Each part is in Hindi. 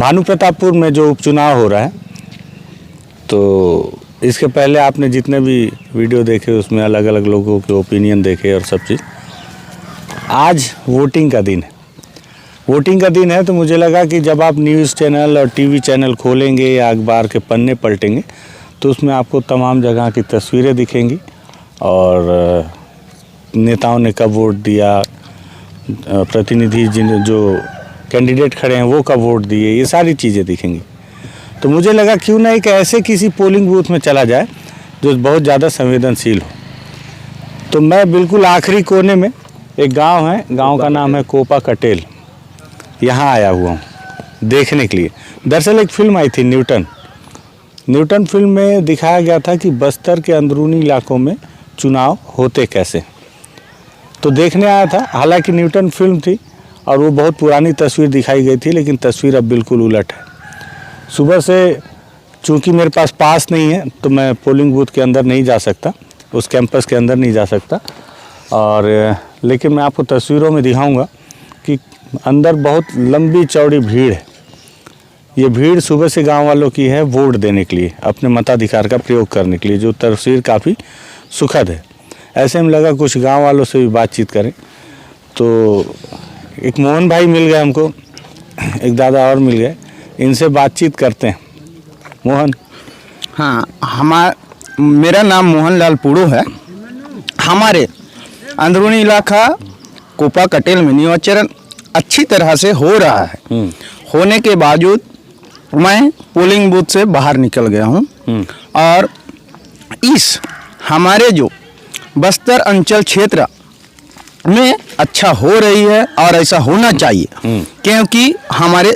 भानु प्रतापपुर में जो उपचुनाव हो रहा है, तो इसके पहले आपने जितने भी वीडियो देखे उसमें अलग अलग लोगों के ओपिनियन देखे और सब चीज़। आज वोटिंग का दिन है। वोटिंग का दिन है तो मुझे लगा कि जब आप न्यूज़ चैनल और टीवी चैनल खोलेंगे या अखबार के पन्ने पलटेंगे तो उसमें आपको तमाम जगह की तस्वीरें दिखेंगी और नेताओं ने कब वोट दिया, प्रतिनिधि जो कैंडिडेट खड़े हैं वो कब वोट दिए, ये सारी चीज़ें दिखेंगी। तो मुझे लगा क्यों ना एक ऐसे किसी पोलिंग बूथ में चला जाए जो बहुत ज़्यादा संवेदनशील हो। तो मैं बिल्कुल आखिरी कोने में, एक गांव है, गांव का नाम है कोपा कटेल, यहाँ आया हुआ हूँ देखने के लिए। दरअसल एक फिल्म आई थी न्यूटन फिल्म में दिखाया गया था कि बस्तर के अंदरूनी इलाकों में चुनाव होते कैसे, तो देखने आया था। हालांकि न्यूटन फिल्म थी और वो बहुत पुरानी तस्वीर दिखाई गई थी, लेकिन तस्वीर अब बिल्कुल उलट है। सुबह से चूँकि मेरे पास नहीं है तो मैं पोलिंग बूथ के अंदर नहीं जा सकता, उस कैंपस के अंदर नहीं जा सकता, और लेकिन मैं आपको तस्वीरों में दिखाऊंगा कि अंदर बहुत लंबी चौड़ी भीड़ है। ये भीड़ सुबह से गांव वालों की है वोट देने के लिए, अपने मताधिकार का प्रयोग करने के लिए, जो तस्वीर काफ़ी सुखद है। ऐसे में लगा कुछ गांव वालों से भी बातचीत करें। तो एक मोहन भाई मिल गए हमको, एक दादा और मिल गए, इनसे बातचीत करते हैं। मोहन। हाँ, मेरा नाम मोहन लाल पुड़ो है। हमारे अंदरूनी इलाका कोपा कटेल में निर्वाचन अच्छी तरह से हो रहा है। होने के बावजूद मैं पोलिंग बूथ से बाहर निकल गया हूँ और इस हमारे जो बस्तर अंचल क्षेत्र में अच्छा हो रही है और ऐसा होना चाहिए, क्योंकि हमारे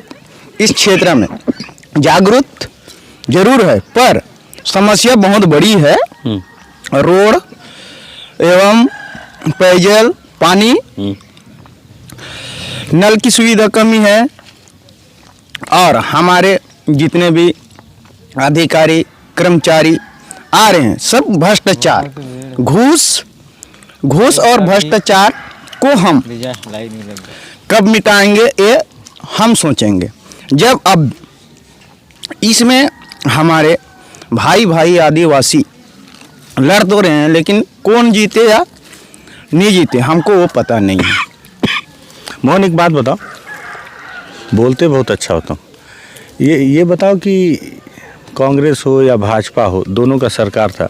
इस क्षेत्र में जागरूक जरूर है पर समस्या बहुत बड़ी है। रोड एवं पेयजल, पानी, नल की सुविधा कमी है और हमारे जितने भी अधिकारी कर्मचारी आ रहे हैं सब भ्रष्टाचार, घूस और भ्रष्टाचार को हम कब मिटाएंगे ये हम सोचेंगे। जब अब इसमें हमारे भाई आदिवासी लड़ तो रहे हैं, लेकिन कौन जीते या नहीं जीते हमको वो पता नहीं है। मोहन, एक बात बताओ, बोलते बहुत अच्छा होता हूँ, ये बताओ कि कांग्रेस हो या भाजपा हो, दोनों का सरकार था,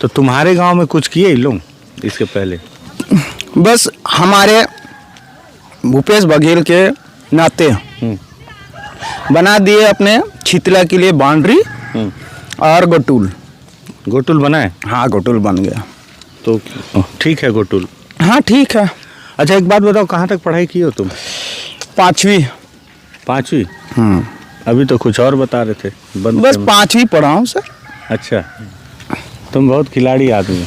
तो तुम्हारे गांव में कुछ किए लोग इसके पहले? बस हमारे भूपेश बघेल के नाते बना दिए अपने छितला के लिए बाउंड्री और गोटुल बनाए। हाँ, गोटुल बन गया तो ठीक है गोटुल। हाँ ठीक है। अच्छा एक बात बताओ, कहाँ तक पढ़ाई की हो तुम? 5वीं। अभी तो कुछ और बता रहे थे। बस 5वीं पढ़ा हूँ सर। अच्छा, तुम बहुत खिलाड़ी आदमी हो।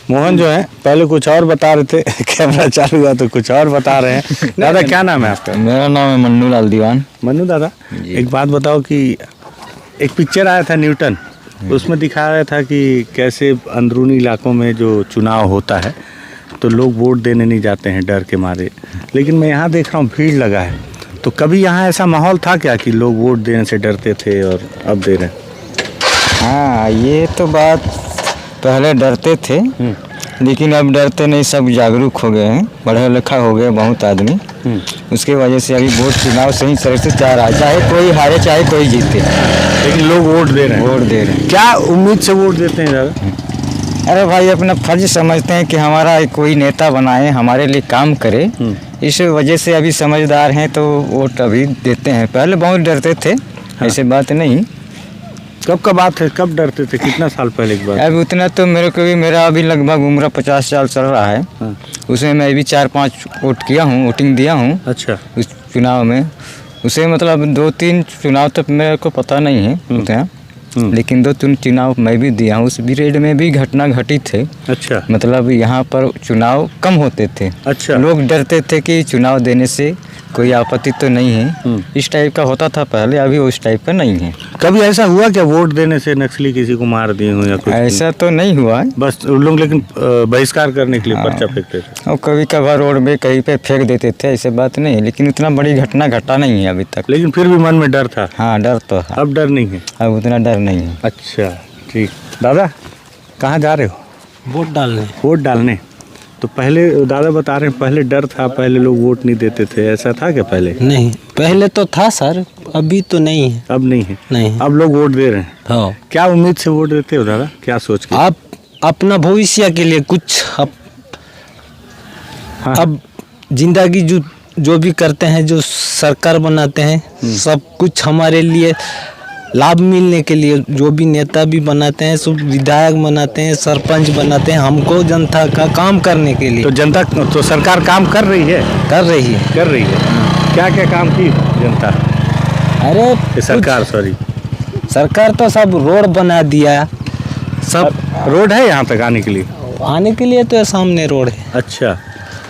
मोहन जो है पहले कुछ और बता रहे थे, कैमरा चालू हुआ तो कुछ और बता रहे हैं। दादा क्या नाम है आपका? मेरा नाम है मन्नू लाल दीवान। मन्नू दादा, एक बात बताओ कि एक पिक्चर आया था न्यूटन, उसमें दिखा रहा था कि कैसे अंदरूनी इलाकों में जो चुनाव होता है तो लोग वोट देने नहीं जाते हैं डर के मारे, लेकिन मैं यहाँ देख रहा हूँ भीड़ लगा है। तो कभी यहाँ ऐसा माहौल था क्या कि लोग वोट देने से डरते थे और अब दे रहे हैं? हाँ, ये तो बात पहले डरते थे लेकिन अब डरते नहीं, सब जागरूक हो गए हैं, पढ़ा लिखा हो गए बहुत आदमी। उसके वजह से अभी वोट चुनाव सही तरह से चाह रहा है, चाहे कोई हारे चाहे कोई जीते, लेकिन लोग वोट दे रहे हैं। क्या उम्मीद से वोट देते हैं दादा? अरे भाई, अपना फर्ज समझते हैं कि हमारा कोई नेता बनाए, हमारे लिए काम करे, इस वजह से अभी समझदार हैं तो वोट अभी देते हैं। पहले बहुत डरते थे। ऐसे बात नहीं। कब का बात है, कब डरते थे, कितना साल पहले की बात? अभी उतना तो मेरा अभी लगभग उम्र 50 साल चल रहा है। उसमें मैं भी 4-5 वोट किया हूँ, वोटिंग दिया हूँ। अच्छा। उस चुनाव में उसे मतलब 2-3 चुनाव तक मेरे को पता नहीं है उतना, लेकिन 2-3 चुनाव मैं भी दिया हूँ। उस पीरियड में भी घटना घटित थे। अच्छा। मतलब यहाँ पर चुनाव कम होते थे। अच्छा। लोग डरते थे कि चुनाव देने से कोई आपत्ति तो नहीं है, इस टाइप का होता था पहले, अभी उस टाइप का नहीं है। कभी ऐसा हुआ क्या वोट देने से नक्सली किसी को मार दिए हो या कुछ? ऐसा तो नहीं हुआ है। बस उन लोग लेकिन बहिष्कार करने के लिए पर्चा फेंकते थे। और कभी कभार रोड में कहीं पे फेंक देते थे, ऐसे बात नहीं है, लेकिन इतना बड़ी घटना घटा नहीं है अभी तक। लेकिन फिर भी मन में डर था। हाँ, डर तो है। अब डर नहीं है? अब उतना डर नहीं है। अच्छा ठीक। दादा कहाँ जा रहे हो? वोट डालने। वोट डालने। तो पहले दादा बता रहे हैं पहले डर था, पहले लोग वोट नहीं देते थे, ऐसा था क्या पहले? नहीं, पहले तो था सर, अभी तो नहीं है। अब नहीं है? नहीं। अब लोग वोट दे रहे हैं। हाँ। क्या उम्मीद से वोट देते हो दादा, क्या सोच के? आप अपना भविष्य के लिए कुछ हाँ। अब जिंदगी जो भी करते हैं, जो सरकार बनाते हैं, सब कुछ हमारे लिए लाभ मिलने के लिए, जो भी नेता भी बनाते हैं, सब विधायक बनाते हैं, सरपंच बनाते हैं, हमको जनता का काम करने के लिए। तो जनता तो सरकार काम कर रही है? कर रही है। कर रही है। क्या क्या काम की जनता? अरे ये सरकार सॉरी सरकार तो सब रोड बना दिया, सब रोड है यहाँ तक आने के लिए? आने के लिए तो ये सामने रोड है। अच्छा,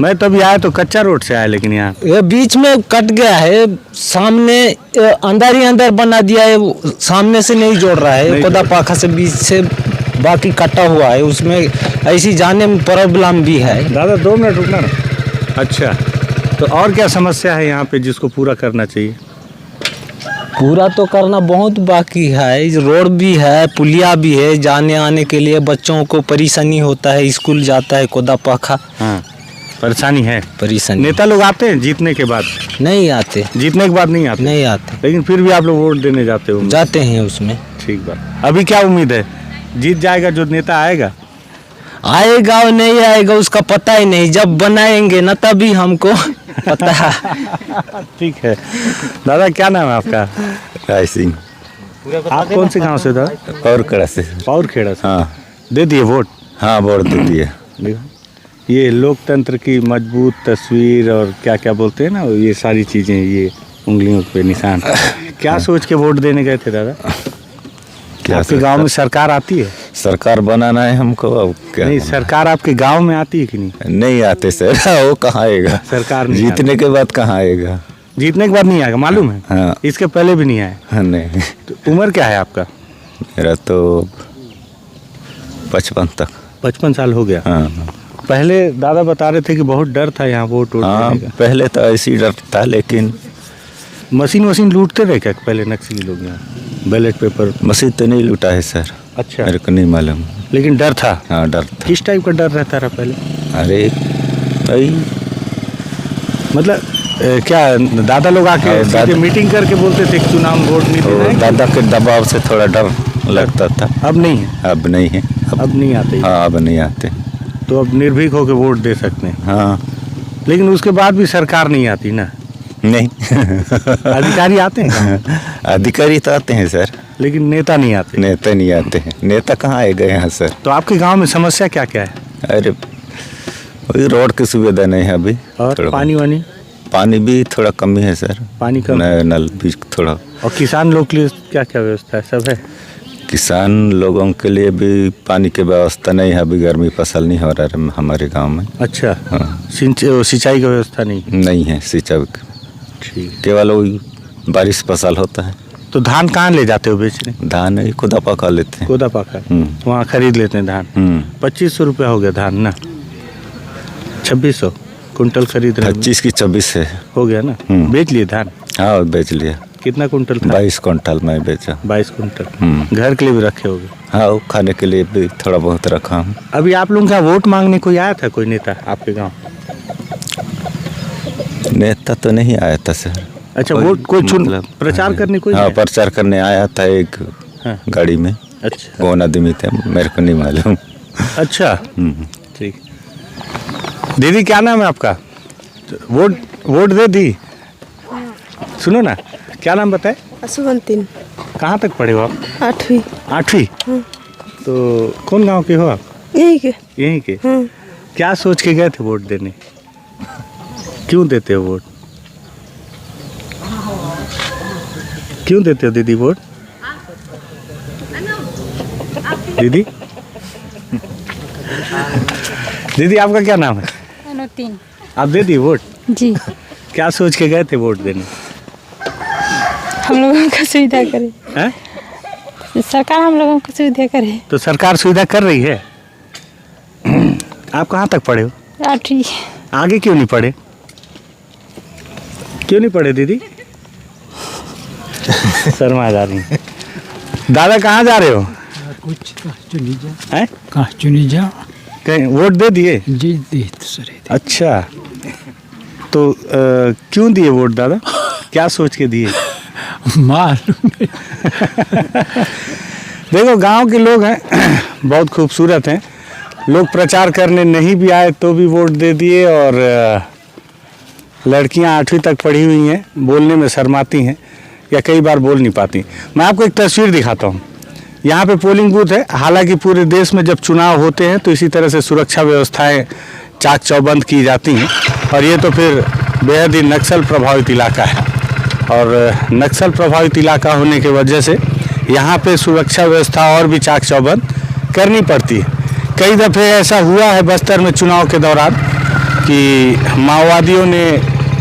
मैं तभी आया तो कच्चा रोड से आया, लेकिन यहाँ ये बीच में कट गया है, सामने अंदर ही अंदर बना दिया है, वो सामने से नहीं जोड़ रहा है, नहीं कोदा पाखा से बीच से बाकी कटा हुआ है, उसमें ऐसी जाने में प्रॉब्लम भी है। दादा 2 मिनट रुकना ना। अच्छा, तो और क्या समस्या है यहाँ पे जिसको पूरा करना चाहिए? पूरा तो करना बहुत बाकी है, रोड भी है, पुलिया भी है, जाने आने के लिए बच्चों को परेशानी होता है, स्कूल जाता है कोदा पाखा। हाँ, परेशानी है। परेशानी। नेता लोग आते हैं जीतने के बाद? नहीं आते। जीतने के बाद नहीं आते? नहीं आते, लेकिन फिर भी आप लोग वोट देने जाते हो? जाते हैं उसमें। ठीक बात। अभी क्या उम्मीद है, जीत जाएगा जो नेता आएगा? आएगा और नहीं आएगा उसका पता ही नहीं, जब बनाएंगे ना तभी हमको पता है। ठीक है। दादा क्या नाम है आपका? राय सिंह। आप कौन से गांव से दादा? और कड़ा से। और खेड़ा से। हाँ दे दिए वोट? हाँ, वोट दे दिए। देखो, ये लोकतंत्र की मजबूत तस्वीर और क्या क्या बोलते हैं ना, ये सारी चीजें, ये उंगलियों पे निशान। क्या सोच के वोट देने गए थे दादा? आपके गांव में सरकार आती है? सरकार बनाना है हमको, अब क्या? नहीं, सरकार आपके गांव में आती है कि नहीं? नहीं आते सर। वो कहाँ आएगा? सरकार नहीं जीतने के बाद कहाँ आएगा? जीतने के बाद नहीं आएगा, मालूम है? हाँ। इसके पहले भी नहीं आए? हाँ, नहीं। तो उम्र क्या है आपका? मेरा तो 55 तक। 55 साल हो गया। हाँ पहले दादा बता रहे थे कि बहुत डर था यहाँ वोट हाँ, देने का। पहले तो ऐसी डर था, लेकिन मशीन लूटते रहे क्या पहले नक्सली लोग यहाँ? Ballot paper? मसीह तो नहीं लूटा है सर। अच्छा, मेरे को नहीं मालूम। लेकिन डर था? हाँ, डर था। किस टाइप का डर रहता रहा पहले? अरे भाई, मतलब क्या दादा लोग आके हाँ, सीधे मीटिंग करके बोलते थे कि चुनाव में वोट नहीं देना है? दादा के दबाव से थोड़ा डर लगता था। अब नहीं है? अब नहीं है। अब नहीं आते? हाँ, अब नहीं आते। तो अब निर्भीक होकर वोट दे सकते हैं। हाँ, लेकिन उसके बाद भी सरकार नहीं आती ना? नहीं। अधिकारी आते हैं? अधिकारी तो आते हैं सर, लेकिन नेता नहीं आते? नेता नहीं आते हैं। नेता कहाँ आएगा यहाँ सर? तो आपके गांव में समस्या क्या क्या है? अरे वही रोड की सुविधा नहीं है अभी। और थोड़ा पानी वानी? पानी भी थोड़ा कमी है सर। पानी कम? नल भी थोड़ा। और किसान लोग के लिए क्या क्या व्यवस्था है? सब है? किसान लोगों के लिए भी पानी की व्यवस्था नहीं है अभी, गर्मी फसल नहीं हो रहा है हमारे गांव में। अच्छा, हाँ, सिंचाई की व्यवस्था नहीं? नहीं है सिंचाई। ठीक। केवल वही बारिश फसल होता है। तो धान कहाँ ले जाते हो बेचने? धान ही खुदा पका लेते हैं। कोदा पाका? हम्म। वहाँ खरीद लेते हैं धान? 2500 रुपया हो गया धान ना? 2600 कुंटल खरीद रहे हैं? 25 की 26 है। हो गया ना? हम्म। बेच लिए धान? हाँ, बेच लिया। कितना कुंटल था? 22 क्विंटल मैं बेचा। 22 कुंटल। हम्म। घर के लिए भी रखे होगे? हाँ, वो खाने के लिए भी थोड़ा बहुत रखा हूँ। अभी आप लोगों का वोट मांगने कोई आया था, कोई नेता आपके गांव? नेता तो नहीं आया था सर। अच्छा, वोट कोई प्रचार करने कोई हाँ, नहीं आया? प्रचार करने आया था एक हाँ। गाड़ी में। अच्छा। कौन आदमी थे मेरे को नहीं मालूम। अच्छा, हम्म। ठीक। दीदी क्या नाम है आपका? वोट दे दी? सुनो ना, क्या नाम बताए? असुवंतिन। कहाँ तक पढ़े हो आप? 8वीं। 8वीं? तो कौन गांव के हो आप? यहीं के। यहीं के? क्या सोच के गए थे वोट देने? क्यों देते हो वोट? क्यों देते हो दीदी वोट? दीदी दीदी आपका क्या नाम है? अनुतीन। आप दे दिए वोट? जी। क्या सोच के गए थे वोट देने? हम लोगों का सुविधा करें। हैं? सरकार हम लोगों को सुविधा करे। तो सरकार सुविधा कर रही है। आप कहाँ तक पढ़े हो? 8वीं। आगे क्यों नहीं पढ़े? क्यों नहीं पढ़े दीदी? शर्मा जा रही हैं। दादा कहाँ जा रहे हो? कुछ चुनी जा। हैं? कहाँ चुनी जा? कहीं वोट दे दिए? जी दे तो सरे। अच्छा, तो क्यों दिए वोट दादा? क्या सोच के दिए? मालूम नहीं। देखो गांव के लोग हैं, बहुत खूबसूरत हैं। लोग प्रचार करने नहीं भी आए तो भी वोट दे दिए। और लड़कियां 8वीं तक पढ़ी हुई हैं, बोलने में शर्माती हैं या कई बार बोल नहीं पाती। मैं आपको एक तस्वीर दिखाता हूँ। यहाँ पे पोलिंग बूथ है। हालांकि पूरे देश में जब चुनाव होते हैं तो इसी तरह से सुरक्षा व्यवस्थाएं चाक चौबंद की जाती हैं। और ये तो फिर बेहद ही नक्सल प्रभावित इलाका है। और नक्सल प्रभावित इलाका होने की वजह से यहाँ पे सुरक्षा व्यवस्था और भी चाक चौबंद करनी पड़ती है। कई दफ़े ऐसा हुआ है बस्तर में चुनाव के दौरान कि माओवादियों ने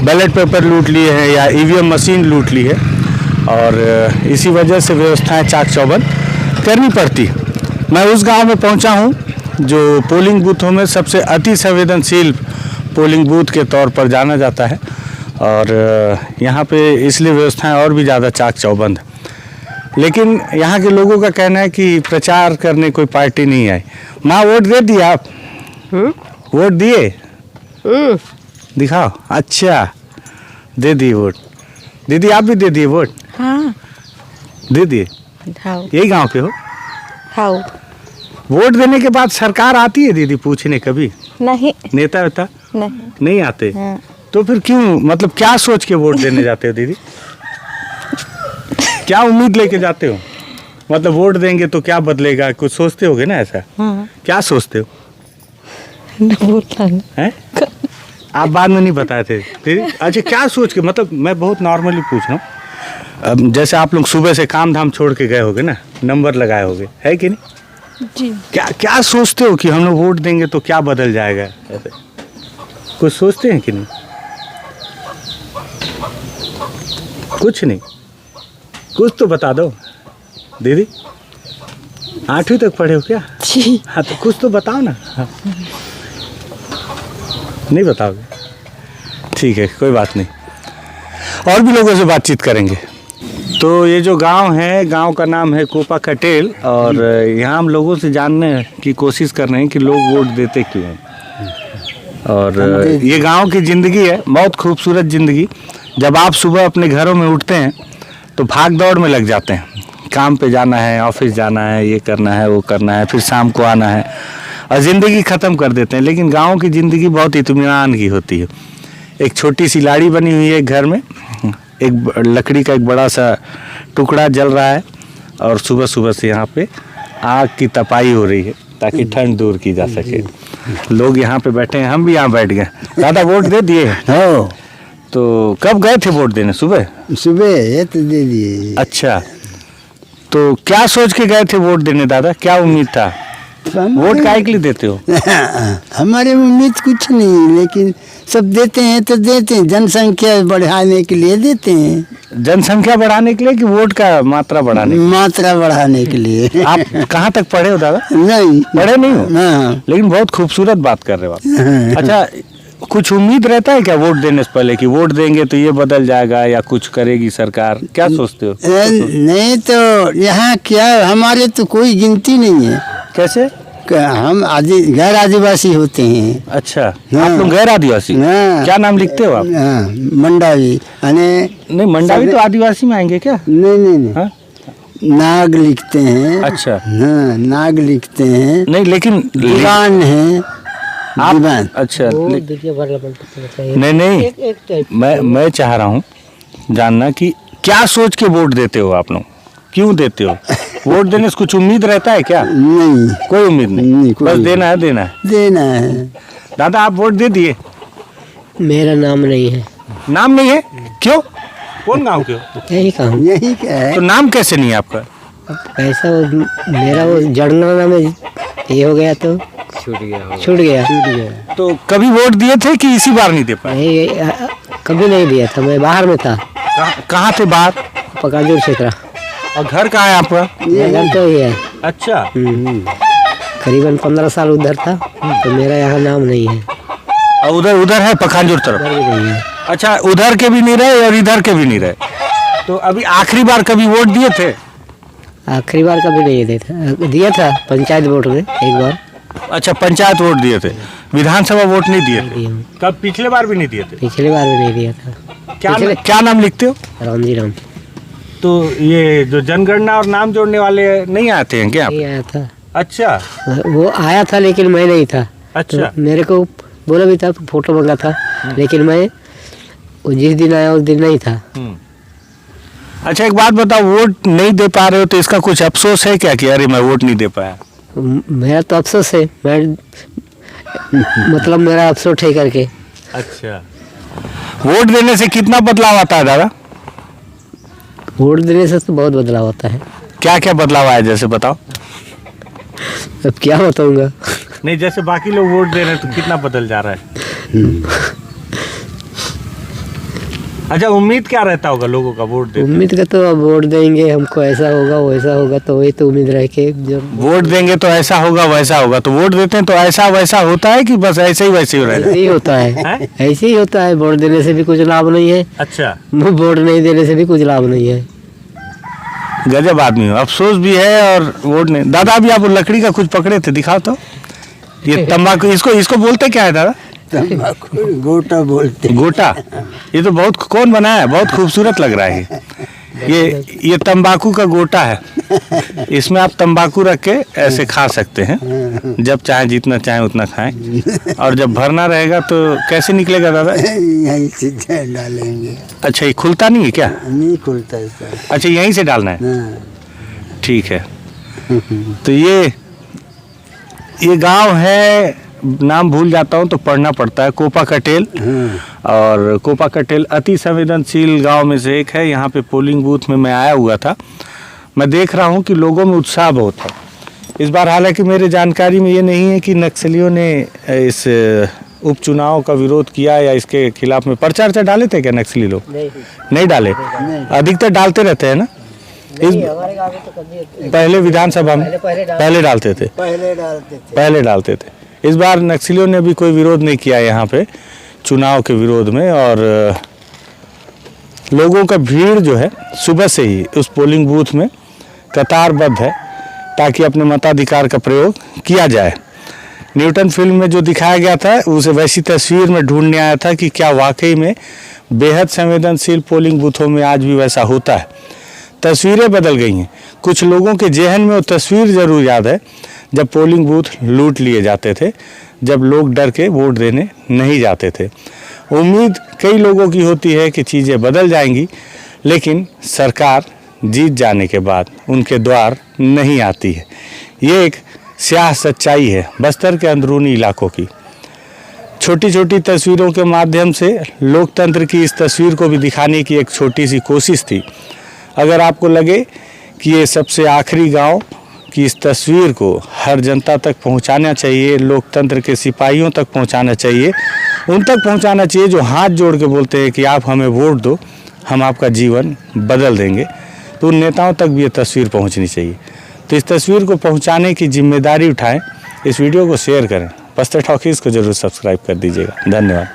बैलेट पेपर लूट लिए हैं या ईवीएम मशीन लूट ली है। और इसी वजह से व्यवस्थाएं चाक चौबंद करनी पड़ती है। मैं उस गांव में पहुंचा हूं जो पोलिंग बूथों में सबसे अति संवेदनशील पोलिंग बूथ के तौर पर जाना जाता है। और यहाँ पे इसलिए व्यवस्थाएं और भी ज़्यादा चाक चौबंद है। लेकिन यहाँ के लोगों का कहना है कि प्रचार करने कोई पार्टी नहीं आई। माँ वोट दे दिए आप? वोट दिए? दिखाओ। अच्छा, दे दिए वोट। दीदी आप भी दे दिए वोट? हाँ। दे दिए? हाँ। यही गांव के हो? हाँ। वोट देने के बाद सरकार आती है दीदी पूछने कभी? नहीं। नेता वेता नहीं आते? हाँ। तो फिर क्यों, मतलब क्या सोच के वोट देने जाते हो दीदी? क्या उम्मीद लेके जाते हो? मतलब वोट देंगे तो क्या बदलेगा, कुछ सोचते होगे ना ऐसा? हाँ। क्या सोचते हो? हैं? आप बाद में नहीं बताए थे दीदी? अच्छा, क्या सोच के, मतलब मैं बहुत नॉर्मली पूछ रहा हूँ। अब जैसे आप लोग सुबह से काम धाम छोड़ के गए होगे ना, नंबर लगाए होगे, है कि नहीं? जी। क्या सोचते हो कि हम लोग वोट देंगे तो क्या बदल जाएगा? ऐसे कुछ सोचते हैं कि नहीं? कुछ नहीं। कुछ तो बता दो दीदी। 8वीं तक पढ़े हो क्या? जी। हाँ, तो कुछ तो बताओ ना। हाँ। नहीं बताओगे? ठीक है, कोई बात नहीं। और भी लोगों से बातचीत करेंगे। तो ये जो गांव है, गांव का नाम है कोपा कटेल। और यहाँ हम लोगों से जानने की कोशिश कर रहे हैं कि लोग वोट देते क्यों हैं। और ये गांव की ज़िंदगी है, बहुत खूबसूरत ज़िंदगी। जब आप सुबह अपने घरों में उठते हैं तो भाग दौड़ में लग जाते हैं। काम पे जाना है, ऑफिस जाना है, ये करना है, वो करना है, फिर शाम को आना है और ज़िंदगी ख़त्म कर देते हैं। लेकिन गांव की ज़िंदगी बहुत इत्मीनान की होती है। एक छोटी सी लाड़ी बनी हुई है घर में, एक लकड़ी का एक बड़ा सा टुकड़ा जल रहा है और सुबह सुबह से यहाँ पे आग की तपाई हो रही है ताकि ठंड दूर की जा सके। लोग यहाँ पे बैठे हैं, हम भी यहाँ बैठ गए। दादा वोट दे दिए? हो। तो कब गए थे वोट देने? सुबह? सुबह ये तो दे दिए। अच्छा, तो क्या सोच के गए थे वोट देने दादा? क्या उम्मीद था? वोट काहे के लिए देते हो? हमारे उम्मीद कुछ नहीं, लेकिन सब देते हैं तो देते हैं, जनसंख्या बढ़ाने के लिए देते हैं। जनसंख्या बढ़ाने के लिए कि वोट का मात्रा बढ़ाने के लिए? मात्रा बढ़ाने के लिए। आप कहाँ तक पढ़े हो दादा? नहीं पढ़े नहीं हो? हाँ। लेकिन बहुत खूबसूरत बात कर रहे हो आप। अच्छा, कुछ उम्मीद रहता है क्या वोट देने से पहले कि वोट देंगे तो ये बदल जाएगा या कुछ करेगी सरकार? क्या सोचते हो? नहीं तो यहाँ क्या, हमारे तो कोई गिनती नहीं है। कैसे? हम गैर आदिवासी होते हैं। अच्छा, हाँ। आप लोग गैर आदिवासी? हाँ। क्या नाम लिखते हो आप? मंडावी। नहीं, मंडावी तो आदिवासी में आएंगे क्या? नहीं। हाँ? नाग लिखते हैं। अच्छा। हाँ, नाग लिखते हैं। नहीं, लेकिन दीवान है आप? दीवान। अच्छा, नहीं, मैं चाह रहा हूँ जानना कि क्या सोच के वोट देते हो आप लोग? क्यों देते हो? वोट देने से कुछ उम्मीद रहता है क्या? नहीं, कोई उम्मीद नहीं, कोई बस देना है। दादा आप वोट दे दिए? मेरा नाम नहीं है। नाम नहीं है? क्यों? कौन गाँव के हो? यही कहूँ। यही क्या है। तो नाम कैसे नहीं है आपका? कैसा मेरा वो जड़ना में ये हो गया तो छूट गया। तो कभी वोट दिए थे कि इसी बार नहीं दे पाए? नहीं, कभी नहीं दिया था। मैं बाहर में था। कहाँ थे बाहर? पकाजूर क्षेत्र। और घर कहाँ है आपका? घर तो ही है। अच्छा, करीबन 15 साल उधर था, तो मेरा यहाँ नाम नहीं है। और उधर है पखानजोर तरफ? उधर भी नहीं है। अच्छा, उधर के भी नहीं रहे और इधर के भी नहीं रहे। तो अभी आखिरी बार कभी वोट दिए थे? आखिरी बार कभी नहीं दिया था पंचायत वोट में एक बार। अच्छा, पंचायत वोट दिए थे, विधानसभा वोट नहीं दिए थे? दिए हूँ। कब पिछले बार भी नहीं दिए थे? पिछली बार भी नहीं दिया था। क्या नाम लिखते हो? रामजी राम। तो ये जो जनगणना और नाम जोड़ने वाले नहीं आते हैं क्या? नहीं आया था। अच्छा वो आया था लेकिन मैं नहीं था। अच्छा। तो मेरे को बोला भी था, फोटो मंगा था, लेकिन मैं वो जिस दिन आया उस दिन नहीं था। अच्छा, एक बात बताओ, वोट नहीं दे पा रहे हो तो इसका कुछ अफसोस है क्या कि अरे मैं वोट नहीं दे पाया? मेरा तो अफसोस है, मैं मतलब मेरा अफसोस है करके। अच्छा, वोट देने से कितना बदलाव आता है दादा? वोट देने से तो बहुत बदलाव होता है। क्या क्या बदलाव आया, जैसे बताओ। अब क्या बताऊंगा। नहीं, जैसे बाकी लोग वोट दे रहे हैं तो कितना बदल जा रहा है? अच्छा, उम्मीद क्या रहता होगा लोगों का वोट दे? उम्मीद का तो अब वोट देंगे, हमको ऐसा होगा वैसा होगा, तो वही तो उम्मीद रह के जब वोट देंगे तो ऐसा होगा वैसा होगा, तो वोट देते हैं तो ऐसा वैसा होता है कि बस ऐसे ही वैसे ही रह ऐसे ही होता है। हैं? ऐसे ही होता है। वोट देने से भी कुछ लाभ नहीं है, अच्छा, वोट नहीं देने से भी कुछ लाभ नहीं है। गजब आदमी हो, अफसोस भी है और वोट नहीं। दादा, अभी आप लकड़ी का कुछ पकड़े थे, दिखाओ तो। ये तंबाकू, इसको बोलते क्या है दादा? गोटा बोलते। गोटा? ये तो बहुत, कौन बनाया है? बहुत खूबसूरत लग रहा है। ये तंबाकू का गोटा है। इसमें आप तंबाकू रख के ऐसे खा सकते हैं, जब चाहे जितना चाहे उतना खाएं। और जब भरना रहेगा तो कैसे निकलेगा दादा? यहीं से डालेंगे। अच्छा, ये खुलता नहीं है क्या? नहीं खुलता है सर। अच्छा, यहीं से डालना है। ठीक है। तो ये गांव है, नाम भूल जाता हूँ तो पढ़ना पड़ता है, कोपा कटेल। और कोपा कटेल अति संवेदनशील गांव में से एक है। यहाँ पे पोलिंग बूथ में मैं आया हुआ था। मैं देख रहा हूँ कि लोगों में उत्साह बहुत है इस बार। हालांकि मेरे जानकारी में ये नहीं है कि नक्सलियों ने इस उपचुनाव का विरोध किया या इसके खिलाफ में पर्चा डाले थे क्या नक्सली लोग? नहीं डाले। अधिकतर डालते रहते हैं ना। पहले विधानसभा में पहले डालते थे। पहले डालते थे। इस बार नक्सलियों ने भी कोई विरोध नहीं किया यहाँ पे चुनाव के विरोध में। और लोगों का भीड़ जो है सुबह से ही उस पोलिंग बूथ में कतारबद्ध है ताकि अपने मताधिकार का प्रयोग किया जाए। न्यूटन फिल्म में जो दिखाया गया था उसे वैसी तस्वीर में ढूंढने आया था कि क्या वाकई में बेहद संवेदनशील पोलिंग बूथों में आज भी वैसा होता है। तस्वीरें बदल गई हैं। कुछ लोगों के जेहन में वो तस्वीर ज़रूर याद है जब पोलिंग बूथ लूट लिए जाते थे, जब लोग डर के वोट देने नहीं जाते थे। उम्मीद कई लोगों की होती है कि चीज़ें बदल जाएंगी, लेकिन सरकार जीत जाने के बाद उनके द्वार नहीं आती है। ये एक स्याह सच्चाई है बस्तर के अंदरूनी इलाकों की। छोटी छोटी तस्वीरों के माध्यम से लोकतंत्र की इस तस्वीर को भी दिखाने की एक छोटी सी कोशिश थी। अगर आपको लगे कि ये सबसे आखिरी गांव की इस तस्वीर को हर जनता तक पहुंचाना चाहिए, लोकतंत्र के सिपाहियों तक पहुंचाना चाहिए, उन तक पहुंचाना चाहिए जो हाथ जोड़ के बोलते हैं कि आप हमें वोट दो, हम आपका जीवन बदल देंगे, तो उन नेताओं तक भी ये तस्वीर पहुंचनी चाहिए। तो इस तस्वीर को पहुंचाने की जिम्मेदारी उठाएं, इस वीडियो को शेयर करें, बस्तर टॉकीज़ को ज़रूर सब्सक्राइब कर दीजिएगा। धन्यवाद।